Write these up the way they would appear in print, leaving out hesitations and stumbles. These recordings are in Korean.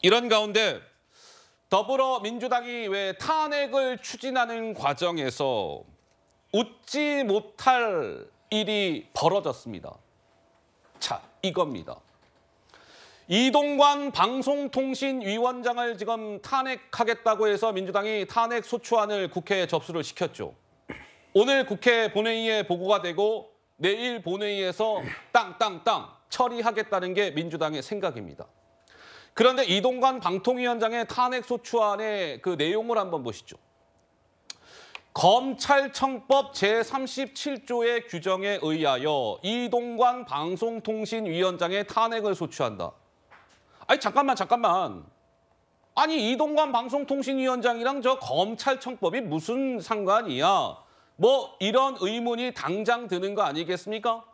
이런 가운데 더불어민주당이 왜 탄핵을 추진하는 과정에서 웃지 못할 일이 벌어졌습니다. 자, 이겁니다. 이동관 방송통신위원장을 지금 탄핵하겠다고 해서 민주당이 탄핵 소추안을 국회에 접수를 시켰죠. 오늘 국회 본회의에 보고가 되고 내일 본회의에서 땅땅땅 처리하겠다는 게 민주당의 생각입니다. 그런데 이동관 방통위원장의 탄핵 소추안의 그 내용을 한번 보시죠. 검찰청법 제37조의 규정에 의하여 이동관 방송통신위원장의 탄핵을 소추한다. 아니 잠깐만. 아니 이동관 방송통신위원장이랑 저 검찰청법이 무슨 상관이야? 뭐 이런 의문이 당장 드는 거 아니겠습니까?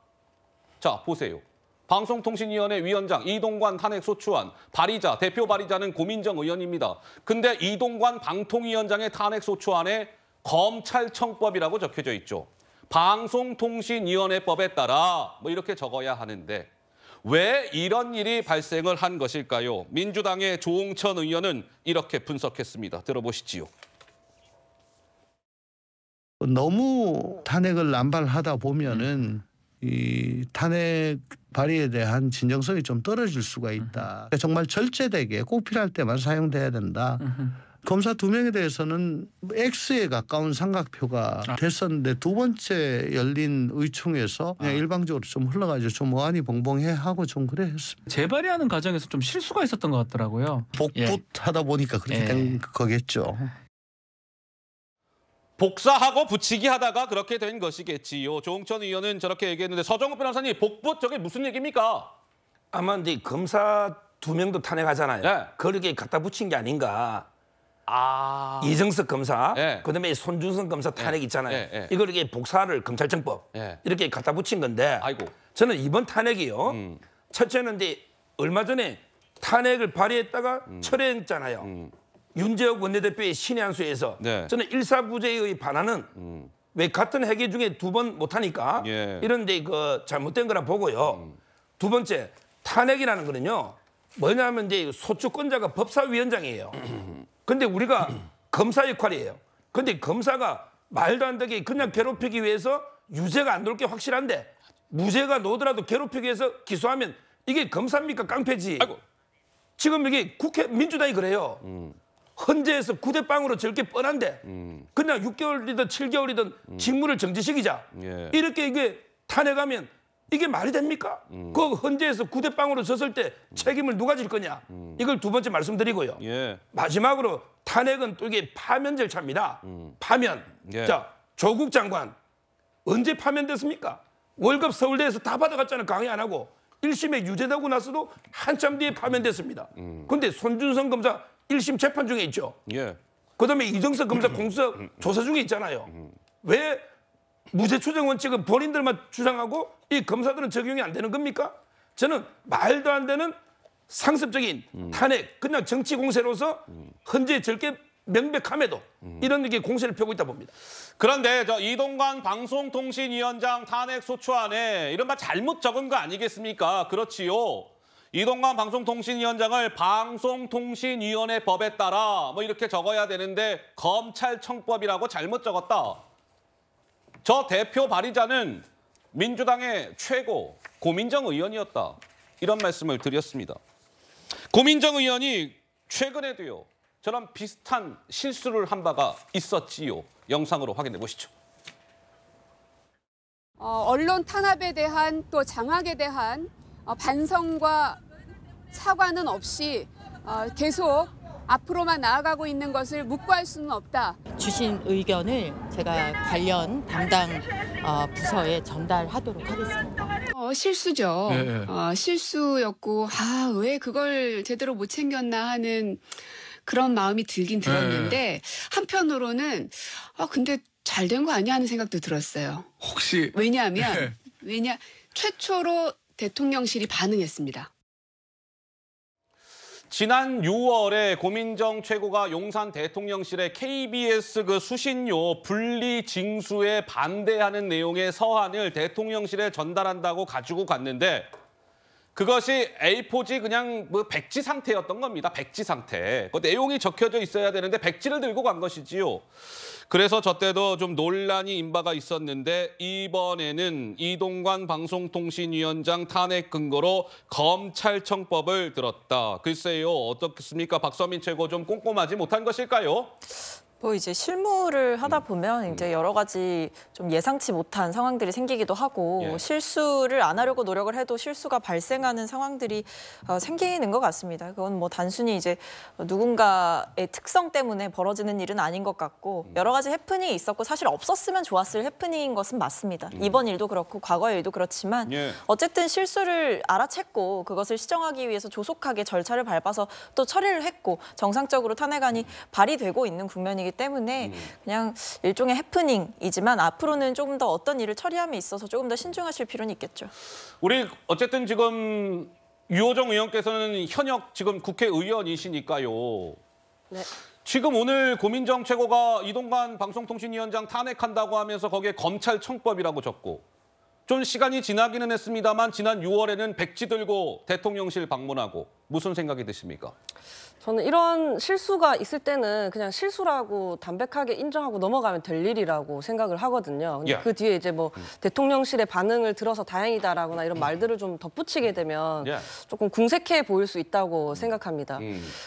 자, 보세요. 방송통신위원회 위원장 이동관 탄핵 소추안 발의자, 대표 발의자는 고민정 의원입니다. 근데 이동관 방통위원장의 탄핵 소추안에 검찰청법이라고 적혀져 있죠. 방송통신위원회법에 따라 뭐 이렇게 적어야 하는데 왜 이런 일이 발생을 한 것일까요? 민주당의 조홍천 의원은 이렇게 분석했습니다. 들어보시지요. 너무 탄핵을 남발하다 보면은 이 탄핵 발의에 대한 진정성이 좀 떨어질 수가 있다. 정말 절제되게 꼭 필요할 때만 사용돼야 된다. 검사 2명에 대해서는 X에 가까운 삼각표가 됐었는데 두 번째 열린 의총에서 그냥 일방적으로 좀 흘러가지고 좀 어안이 벙벙해 하고 좀 그래 했습니다. 재발의하는 과정에서 좀 실수가 있었던 것 같더라고요. 복붙하다 보니까 그렇게 된 거겠죠. 복사하고 붙이기 하다가 그렇게 된 것이겠지요. 조홍천 의원은 저렇게 얘기했는데 서정욱 변호사님 복붙 저게 무슨 얘기입니까? 아마 이제 검사 2명도 탄핵하잖아요. 네. 그렇게 갖다 붙인 게 아닌가. 아. 이정석 검사, 네. 그다음에 손준성 검사 탄핵 있잖아요. 네. 이걸 이렇게 복사를 검찰청법 이렇게 갖다 붙인 건데 아이고. 저는 이번 탄핵이요. 첫째는 이제 얼마 전에 탄핵을 발의했다가 철회했잖아요. 윤재욱 원내대표의 신의 한 수에서 저는 일사부재의 반환은 왜 같은 회계 중에 2번 못하니까 이런 데 그 잘못된 거라 보고요. 두 번째 탄핵이라는 거는요. 뭐냐면 이제 소추권자가 법사위원장이에요. 근데 우리가 검사 역할이에요. 근데 검사가 말도 안 되게 그냥 괴롭히기 위해서 유죄가 안 나올 게 확실한데 무죄가 나오더라도 괴롭히기 위해서 기소하면 이게 검사입니까? 깡패지. 아이고. 지금 이게 국회 민주당이 그래요. 헌재에서 9대0으로 질 게 뻔한데 그냥 6개월이든 7개월이든 직무를 정지시키자. 이렇게 이게 탄핵하면 이게 말이 됩니까? 그 헌재에서 9대0으로 졌을 때 책임을 누가 질 거냐? 이걸 두 번째 말씀드리고요. 마지막으로 탄핵은 또 이게 파면 절차입니다. 파면. 자, 조국 장관 언제 파면됐습니까? 월급 서울대에서 다 받아갔잖아요. 강의 안 하고. 1심에 유죄되고 나서도 한참 뒤에 파면됐습니다. 그런데 손준성 검사 1심 재판 중에 있죠. 그다음에 이정석 검사 공수처 조사 중에 있잖아요. 왜 무죄 추정 원칙은 본인들만 주장하고 이 검사들은 적용이 안 되는 겁니까? 저는 말도 안 되는 상습적인 탄핵, 그냥 정치 공세로서 헌재에 절개 명백함에도 이런 게 공세를 펴고 있다 봅니다. 그런데 저 이동관 방송통신위원장 탄핵 소추안에 이른바 잘못 적은 거 아니겠습니까? 그렇지요. 이동관 방송통신위원장을 방송통신위원회법에 따라 뭐 이렇게 적어야 되는데 검찰청법이라고 잘못 적었다. 저 대표 발의자는 민주당의 최고 고민정 의원이었다. 이런 말씀을 드렸습니다. 고민정 의원이 최근에도요. 저런 비슷한 실수를 한 바가 있었지요. 영상으로 확인해 보시죠. 언론 탄압에 대한 또 장악에 대한 반성과 사과는 없이 계속 앞으로만 나아가고 있는 것을 묵과할 수는 없다. 주신 의견을 제가 관련 담당 부서에 전달하도록 하겠습니다. 실수죠. 실수였고 왜 그걸 제대로 못 챙겼나 하는 그런 마음이 들긴 들었는데 한편으로는 근데 잘 된 거 아니야 하는 생각도 들었어요. 혹시 왜냐하면 최초로 대통령실이 반응했습니다. 지난 6월에 고민정 최고가 용산 대통령실에 KBS 그 수신료 분리 징수에 반대하는 내용의 서한을 대통령실에 전달한다고 가지고 갔는데 그것이 A4지 그냥 뭐 백지 상태였던 겁니다. 백지 상태. 그 내용이 적혀져 있어야 되는데 백지를 들고 간 것이지요. 그래서 저 때도 좀 논란이 인바가 있었는데 이번에는 이동관 방송통신위원장 탄핵 근거로 검찰청법을 들었다. 글쎄요, 어떻겠습니까? 박서민 최고 좀 꼼꼼하지 못한 것일까요? 뭐 이제 실무를 하다 보면 이제 여러 가지 좀 예상치 못한 상황들이 생기기도 하고 실수를 안 하려고 노력을 해도 실수가 발생하는 상황들이 생기는 것 같습니다. 그건 뭐 단순히 이제 누군가의 특성 때문에 벌어지는 일은 아닌 것 같고 여러 가지 해프닝이 있었고 사실 없었으면 좋았을 해프닝인 것은 맞습니다. 이번 일도 그렇고 과거의 일도 그렇지만 어쨌든 실수를 알아챘고 그것을 시정하기 위해서 조속하게 절차를 밟아서 또 처리를 했고 정상적으로 탄핵안이 발의되고 있는 국면이기 때문에 그냥 일종의 해프닝이지만 앞으로는 조금 더 어떤 일을 처리함에 있어서 조금 더 신중하실 필요는 있겠죠. 우리 어쨌든 지금 유호정 의원께서는 현역 지금 국회의원이시니까요. 네. 지금 오늘 고민정 최고가 이동관 방송통신위원장 탄핵한다고 하면서 거기에 검찰청법이라고 적고 좀 시간이 지나기는 했습니다만 지난 6월에는 백지 들고 대통령실 방문하고 무슨 생각이 드십니까? 저는 이런 실수가 있을 때는 그냥 실수라고 담백하게 인정하고 넘어가면 될 일이라고 생각을 하거든요. 근데 그 뒤에 이제 뭐 대통령실의 반응을 들어서 다행이다라거나 이런 말들을 좀 덧붙이게 되면 조금 궁색해 보일 수 있다고 생각합니다.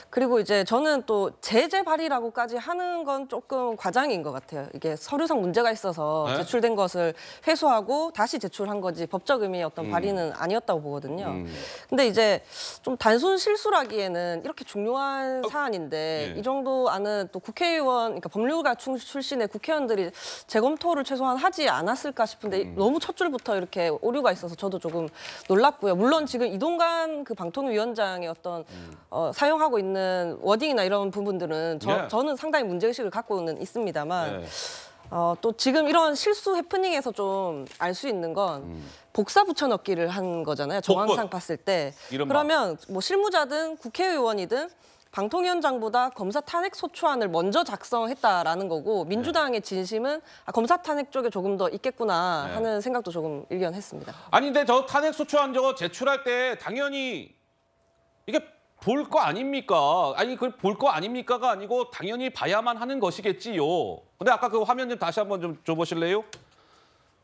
그리고 이제 저는 또 제재 발의라고까지 하는 건 조금 과장인 것 같아요. 이게 서류상 문제가 있어서 제출된 것을 회수하고 다시 제출한 거지 법적 의미의 어떤 발의는 아니었다고 보거든요. 근데 이제 좀 단순 실수라기에는 이렇게 중요한 사안인데 이 정도 안은 또 국회의원, 그러니까 법률가 출신의 국회의원들이 재검토를 최소한 하지 않았을까 싶은데 너무 첫 줄부터 이렇게 오류가 있어서 저도 조금 놀랐고요. 물론 지금 이동관 그 방통위원장의 어떤 사용하고 있는 워딩이나 이런 부분들은 저는 상당히 문제의식을 갖고는 있습니다만 또 지금 이런 실수 해프닝에서 좀 알 수 있는 건 복사 붙여넣기를 한 거잖아요. 정황상 봤을 때. 그러면 뭐 실무자든 국회의원이든 방통위원장보다 검사 탄핵 소추안을 먼저 작성했다라는 거고 민주당의 진심은 검사 탄핵 쪽에 조금 더 있겠구나 하는 생각도 조금 일견했습니다. 아니 근데 저 탄핵 소추안 저거 제출할 때 당연히 이게 볼 거 아닙니까? 아니 그 볼 거 아닙니까가 아니고 당연히 봐야만 하는 것이겠지요. 근데 아까 그 화면 좀 다시 한번 좀 줘보실래요?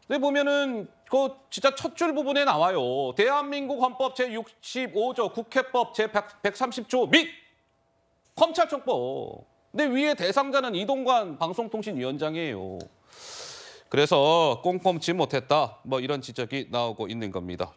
근데 보면은 그 진짜 첫 줄 부분에 나와요. 대한민국 헌법 제65조, 국회법 제130조 및 검찰청법. 근데 위에 대상자는 이동관 방송통신위원장이에요. 그래서 꼼꼼치 못했다. 뭐 이런 지적이 나오고 있는 겁니다.